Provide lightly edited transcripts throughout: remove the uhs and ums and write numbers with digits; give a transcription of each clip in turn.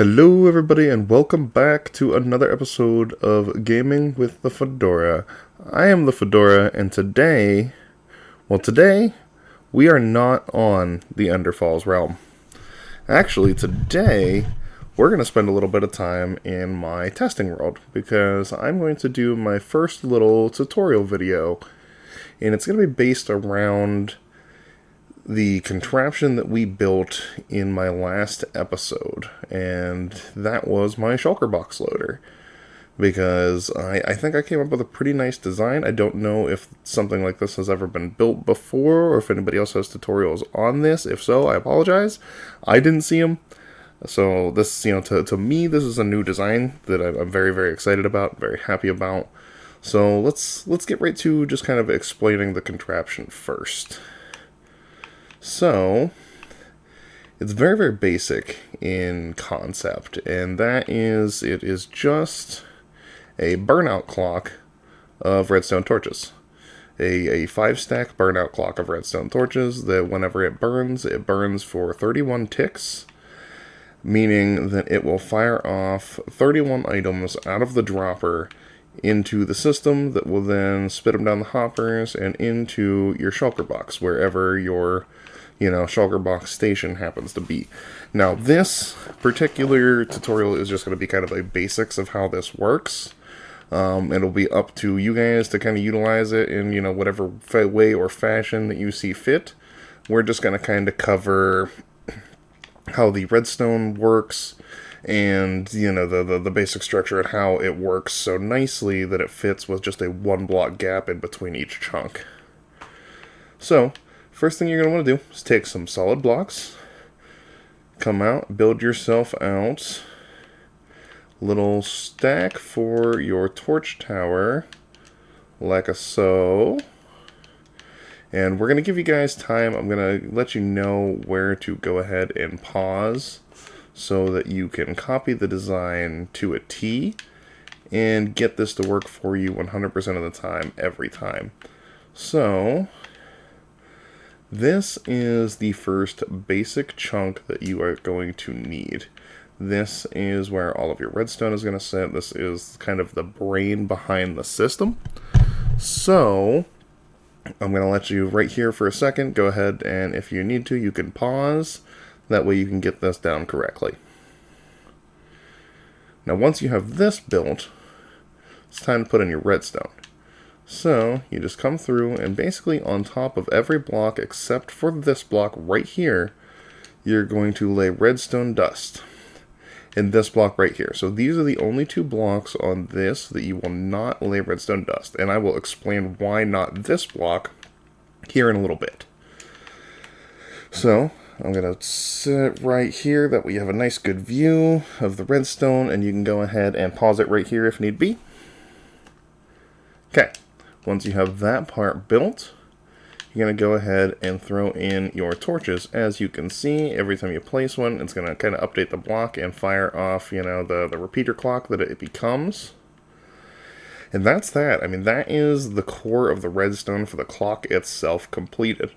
Hello everybody and welcome back to another episode of Gaming with the Fedora. I am the Fedora and today we are not on the Underfalls realm. Actually today we're going to spend a little bit of time in my testing world because I'm going to do my first little tutorial video and it's going to be based around the contraption that we built in my last episode, and that was my shulker box loader. Because I think I came up with a pretty nice design. I don't know if something like this has ever been built before, or if anybody else has tutorials on this. If so, I apologize. I didn't see them. So this, to me, this is a new design that I'm very, very excited about, very happy about. So let's get right to just kind of explaining the contraption first. So, it's very, very basic in concept, and that is, it is just a burnout clock of redstone torches. A 5-stack burnout clock of redstone torches that whenever it burns for 31 ticks, meaning that it will fire off 31 items out of the dropper into the system that will then spit them down the hoppers and into your shulker box, wherever your shulker box station happens to be. Now, this particular tutorial is just going to be kind of the basics of how this works. It'll be up to you guys to kind of utilize it in, whatever way or fashion that you see fit. We're just going to kind of cover how the redstone works and, the basic structure and how it works so nicely that it fits with just a 1-block gap in between each chunk. So, first thing you're going to want to do is take some solid blocks, come out, build yourself out a little stack for your torch tower, like so. And we're going to give you guys time. I'm going to let you know where to go ahead and pause so that you can copy the design to a T and get this to work for you 100% of the time, every time. So this is the first basic chunk that you are going to need. This is where all of your redstone is going to sit. This is kind of the brain behind the system. So I'm going to let you right here for a second. Go ahead and if you need to, you can pause. That way you can get this down correctly. Now once you have this built, it's time to put in your redstone. So, you just come through, and basically on top of every block except for this block right here, you're going to lay redstone dust in this block right here. So these are the only 2 blocks on this that you will not lay redstone dust, and I will explain why not this block here in a little bit. So, I'm going to sit right here, that way you have a nice good view of the redstone, and you can go ahead and pause it right here if need be. Okay. Once you have that part built, you're going to go ahead and throw in your torches. As you can see, every time you place one, it's going to kind of update the block and fire off, the repeater clock that it becomes. And that's that. I mean, that is the core of the redstone for the clock itself completed.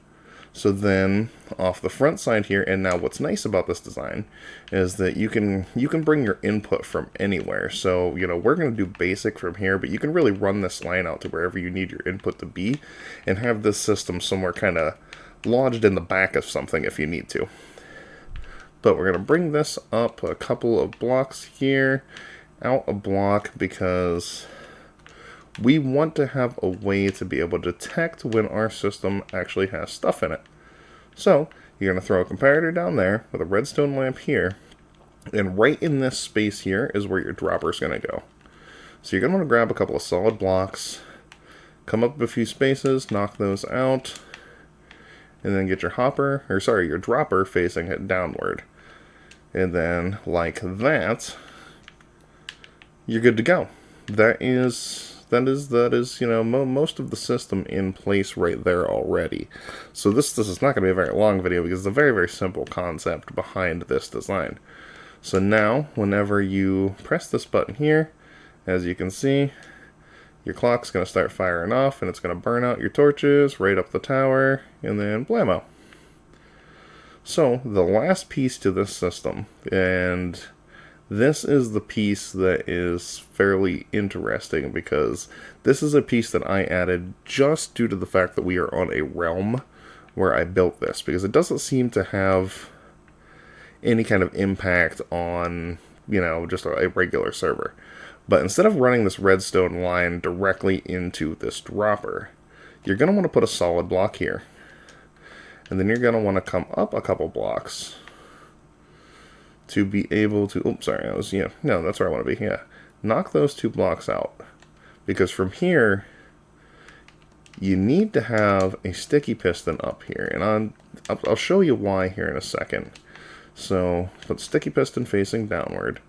So then, off the front side here, and now what's nice about this design is that you can bring your input from anywhere. So, we're going to do basic from here, but you can really run this line out to wherever you need your input to be, and have this system somewhere kind of lodged in the back of something if you need to. But we're going to bring this up a couple of blocks here, out a block, because we want to have a way to be able to detect when our system actually has stuff in it. So, you're going to throw a comparator down there with a redstone lamp here, and right in this space here is where your dropper is going to go. So you're going to want to grab a couple of solid blocks, come up a few spaces, knock those out, and then get your your dropper facing it downward. And then, like that, you're good to go. That is most of the system in place right there already. So this is not going to be a very long video because it's a very, very simple concept behind this design. So now, whenever you press this button here, as you can see, your clock's going to start firing off and it's going to burn out your torches right up the tower, and then blammo. So the last piece to this system, and This is the piece that is fairly interesting because this is a piece that I added just due to the fact that we are on a realm where I built this, because it doesn't seem to have any kind of impact on, you know, just a regular server. But instead of running this redstone line directly into this dropper, you're going to want to put a solid block here. And then you're going to want to come up a couple blocks to be able to, oops, sorry, I was, no, that's where I want to be, knock those 2 blocks out. Because from here, you need to have a sticky piston up here, and I'll show you why here in a second. So, put sticky piston facing downward,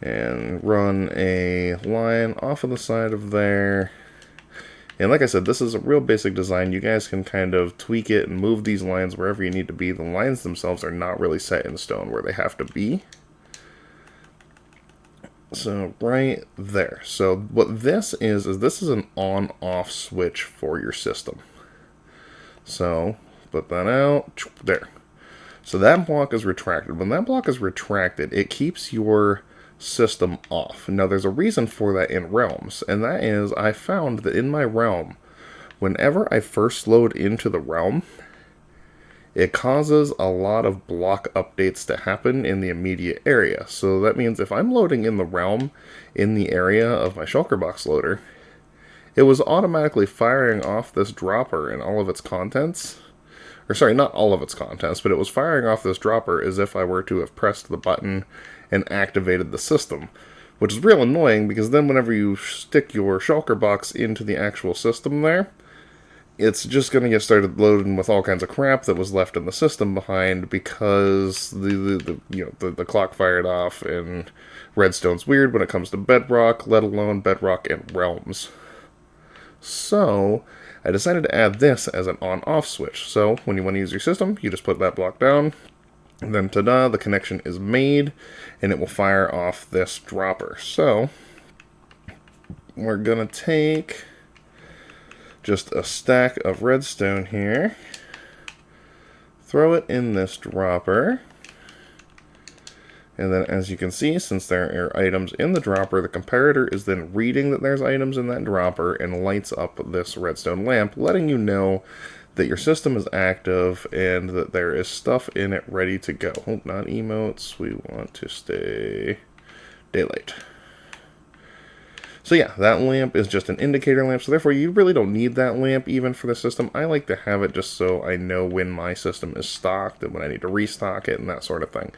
and run a line off of the side of there. And like I said, this is a real basic design. You guys can kind of tweak it and move these lines wherever you need to be. The lines themselves are not really set in stone where they have to be. So right there. So what this is this is an on-off switch for your system. So put that out, there. So that block is retracted. When that block is retracted, it keeps your system off. Now there's a reason for that in realms, and that is I found that in my realm, whenever I first load into the realm, it causes a lot of block updates to happen in the immediate area. So that means if I'm loading in the realm in the area of my shulker box loader, it was automatically firing off this dropper and all of its contents. Or sorry, not all of its contents, but it was firing off this dropper as if I were to have pressed the button and activated the system. Which is real annoying, because then whenever you stick your shulker box into the actual system there, it's just going to get started loading with all kinds of crap that was left in the system behind, because the clock fired off, and redstone's weird when it comes to bedrock, let alone bedrock and realms. So I decided to add this as an on-off switch. So when you want to use your system, you just put that block down, and then ta-da, the connection is made, and it will fire off this dropper. So we're going to take just a stack of redstone here, throw it in this dropper, and then as you can see, since there are items in the dropper, the comparator is then reading that there's items in that dropper and lights up this redstone lamp, letting you know that your system is active and that there is stuff in it ready to go. Oh, not emotes, we want to stay daylight. So yeah, that lamp is just an indicator lamp, so therefore you really don't need that lamp even for the system. I like to have it just so I know when my system is stocked and when I need to restock it and that sort of thing.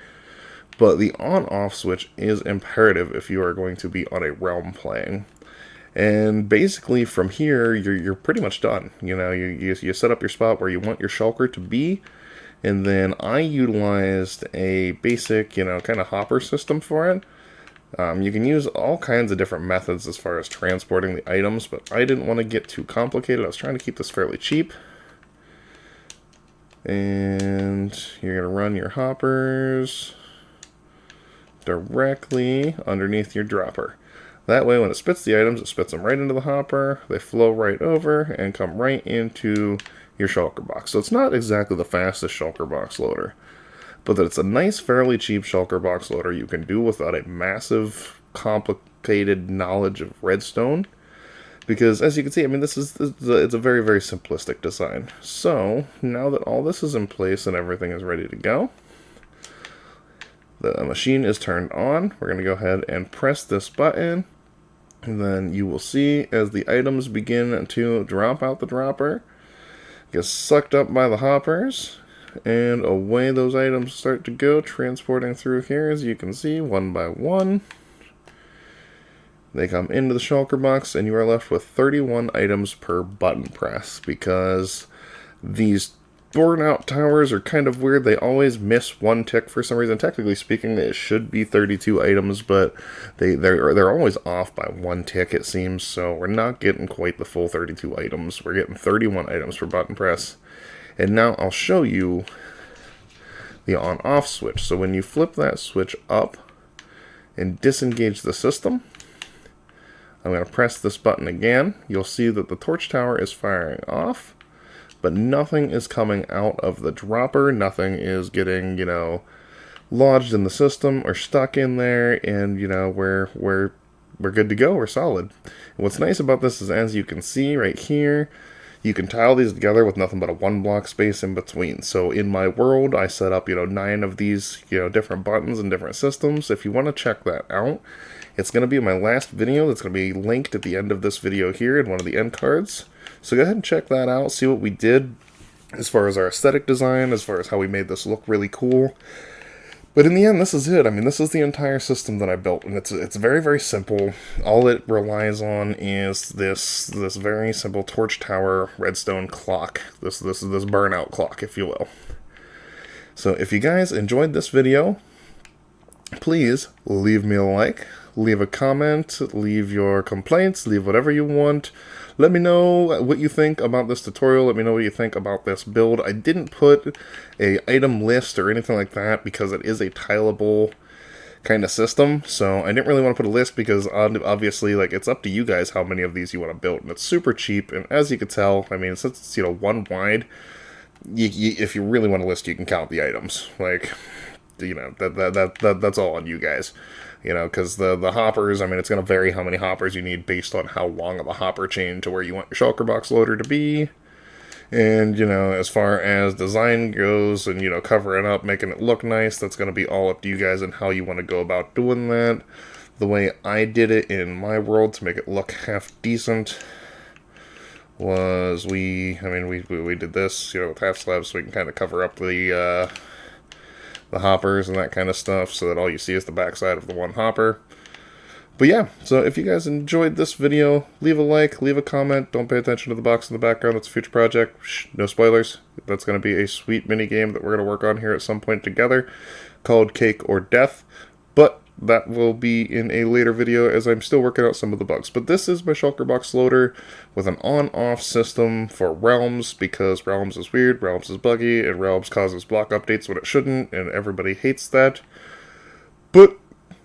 But the on-off switch is imperative if you are going to be on a realm playing. And basically from here, you're pretty much done. You know, you set up your spot where you want your shulker to be, and then I utilized a basic, kind of hopper system for it. You can use all kinds of different methods as far as transporting the items, but I didn't want to get too complicated. I was trying to keep this fairly cheap. And you're going to run your hoppers directly underneath your dropper. That way when it spits the items, it spits them right into the hopper, they flow right over, and come right into your shulker box. So it's not exactly the fastest shulker box loader, but that it's a nice, fairly cheap shulker box loader you can do without a massive, complicated knowledge of redstone. Because as you can see, I mean, it's a very, very simplistic design. So now that all this is in place and everything is ready to go, the machine is turned on. We're going to go ahead and press this button, and then you will see as the items begin to drop out the dropper, get sucked up by the hoppers, and away those items start to go, transporting through here, as you can see, one by one. They come into the shulker box, and you are left with 31 items per button press, because these burnout towers are kind of weird. They always miss one tick for some reason. Technically speaking, it should be 32 items, but they're always off by one tick, it seems, so we're not getting quite the full 32 items. We're getting 31 items per button press. And now I'll show you the on-off switch. So when you flip that switch up and disengage the system, I'm going to press this button again. You'll see that the torch tower is firing off, but nothing is coming out of the dropper. Nothing is getting, lodged in the system or stuck in there, and you know, we're good to go. We're solid. And what's nice about this is, as you can see right here, you can tile these together with nothing but a 1 block space in between. So in my world, I set up, 9 of these, different buttons and different systems. If you want to check that out, it's going to be in my last video. That's going to be linked at the end of this video here in one of the end cards. So go ahead and check that out, see what we did as far as our aesthetic design, as far as how we made this look really cool. But in the end, this is it. I mean, this is the entire system that I built, and it's very, very simple. All it relies on is this very simple torch tower redstone clock. This burnout clock, if you will. So if you guys enjoyed this video, please leave me a like, leave a comment, leave your complaints, leave whatever you want. Let me know what you think about this tutorial. Let me know what you think about this build. I didn't put a item list or anything like that because it is a tileable kind of system. So I didn't really want to put a list because obviously, like, it's up to you guys how many of these you want to build. And it's super cheap. And as you can tell, I mean, since it's, 1 wide, if you really want to list, you can count the items. Like, that's all on you guys. Because the hoppers, I mean, it's going to vary how many hoppers you need based on how long of a hopper chain to where you want your shulker box loader to be. And, as far as design goes and, covering up, making it look nice, that's going to be all up to you guys and how you want to go about doing that. The way I did it in my world to make it look half decent was we did this, with half slabs so we can kind of cover up the hoppers and that kind of stuff, so that all you see is the backside of the one hopper. But yeah, so if you guys enjoyed this video, leave a like, leave a comment. Don't pay attention to the box in the background. It's a future project. Shh, no spoilers. That's going to be a sweet mini game that we're going to work on here at some point together called Cake or Death. But that will be in a later video as I'm still working out some of the bugs. But this is my shulker box loader with an on-off system for Realms, because Realms is weird, Realms is buggy, and Realms causes block updates when it shouldn't, and everybody hates that. But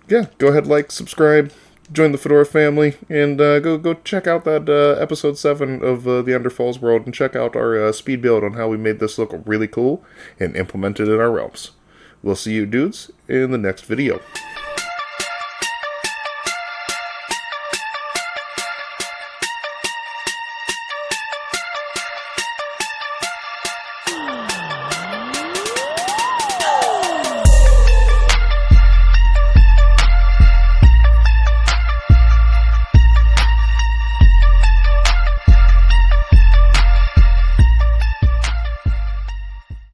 yeah, go ahead, like, subscribe, join the Fedora family, and go check out that episode 7 of the Underfalls world, and check out our speed build on how we made this look really cool and implemented in our Realms. We'll see you dudes in the next video.